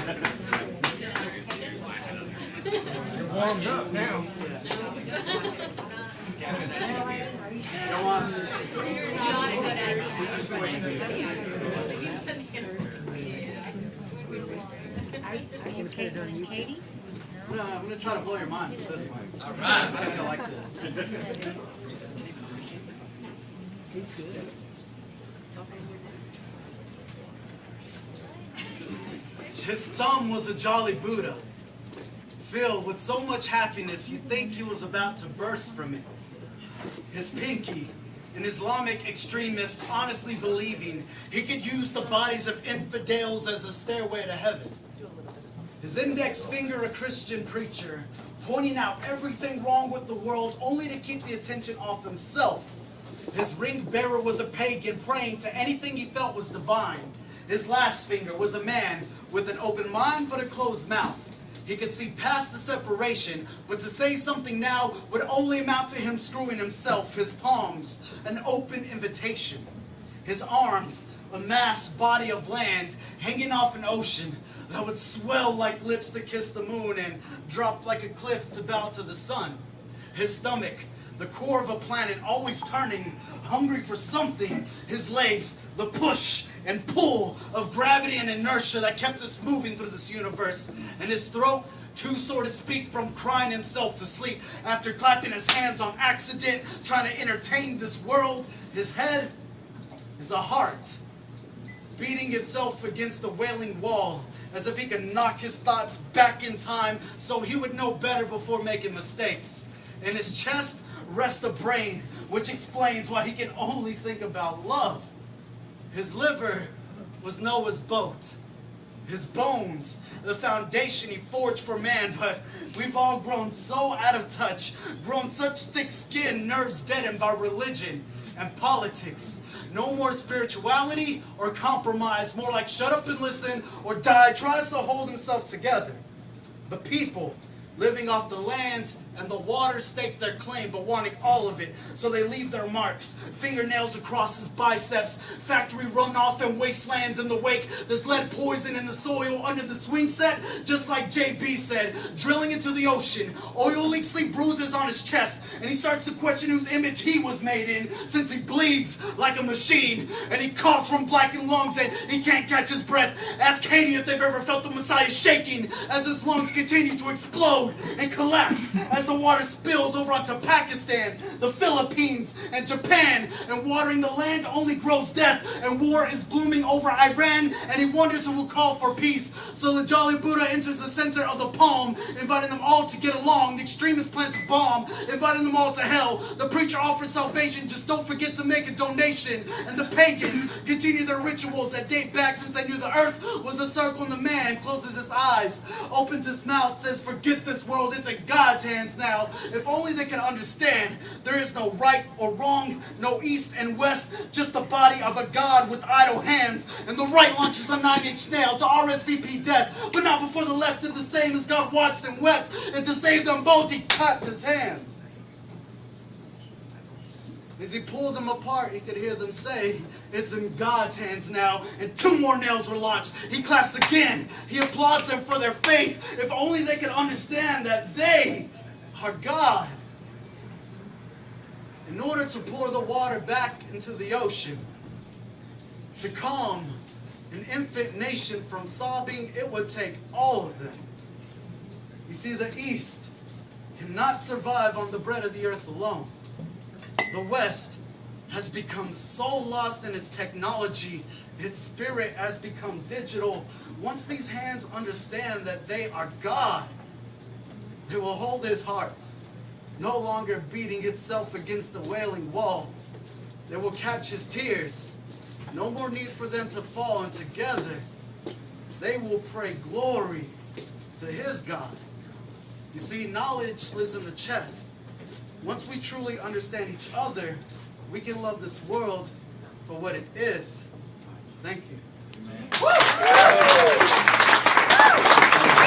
You're warmed up now. Katie? I'm gonna try to blow your minds with this one. All right. I think I like this. He's good. His thumb was a jolly Buddha, filled with so much happiness you'd think he was about to burst from it. His pinky, an Islamic extremist honestly believing he could use the bodies of infidels as a stairway to heaven. His index finger, a Christian preacher, pointing out everything wrong with the world only to keep the attention off himself. His ring bearer was a pagan praying to anything he felt was divine. His last finger was a man with an open mind but a closed mouth. He could see past the separation, but to say something now would only amount to him screwing himself. His palms, an open invitation. His arms, a mass body of land hanging off an ocean that would swell like lips to kiss the moon and drop like a cliff to bow to the sun. His stomach, the core of a planet always turning, hungry for something. His legs, the push and pull of gravity and inertia that kept us moving through this universe. And his throat, too sore to speak from crying himself to sleep after clapping his hands on accident, trying to entertain this world. His head is a heart, beating itself against the wailing wall, as if he could knock his thoughts back in time so he would know better before making mistakes. In his chest rests a brain, which explains why he can only think about love. His liver was Noah's boat. His bones, the foundation he forged for man, but we've all grown so out of touch, grown such thick skin, nerves deadened by religion and politics. No more spirituality or compromise, more like shut up and listen or die, tries to hold himself together. The people living off the land and the water stake their claim, but wanting all of it, so they leave their marks. Fingernails across his biceps, factory runoff and wastelands in the wake. There's lead poison in the soil under the swing set, just like JB said, drilling into the ocean. Oil leaks leave bruises on his chest, and he starts to question whose image he was made in, since he bleeds like a machine, and he coughs from blackened lungs, and he can't catch his breath. Ask Katie if they've ever felt the Messiah shaking as his lungs continue to explode and collapse as the water spills over onto Pakistan, the Philippines, and Japan, and watering the land only grows death, and war is blooming over Iran, and he wonders who will call for peace. So the Jolly Buddha enters the center of the palm, inviting them all to get along. The extremist plants a bomb, inviting them all to hell. The preacher offers salvation, just don't forget to make a donation. And the pagans continue their rituals that date back since they knew the earth was a circle, and the man closes his eyes, opens his mouth, says, forget this world, it's in God's hands now. If only they could understand, there is no right or wrong, no east and west, just the body of a God with idle hands. And the right launches a 9-inch nail to RSVP death, but not before the left did the same, as God watched and wept, and to save them both he clapped his hands. As he pulled them apart, he could hear them say, it's in God's hands now. And 2 more nails were launched. He claps again. He applauds them for their faith. If only they could understand that they are God. In order to pour the water back into the ocean, to calm an infant nation from sobbing, it would take all of them. You see, the East cannot survive on the bread of the earth alone. The West has become so lost in its technology, its spirit has become digital. Once these hands understand that they are God, they will hold his heart, no longer beating itself against the wailing wall. They will catch his tears. No more need for them to fall, and together they will pray glory to his God. You see, knowledge lives in the chest. Once we truly understand each other, we can love this world for what it is. Thank you. Woo!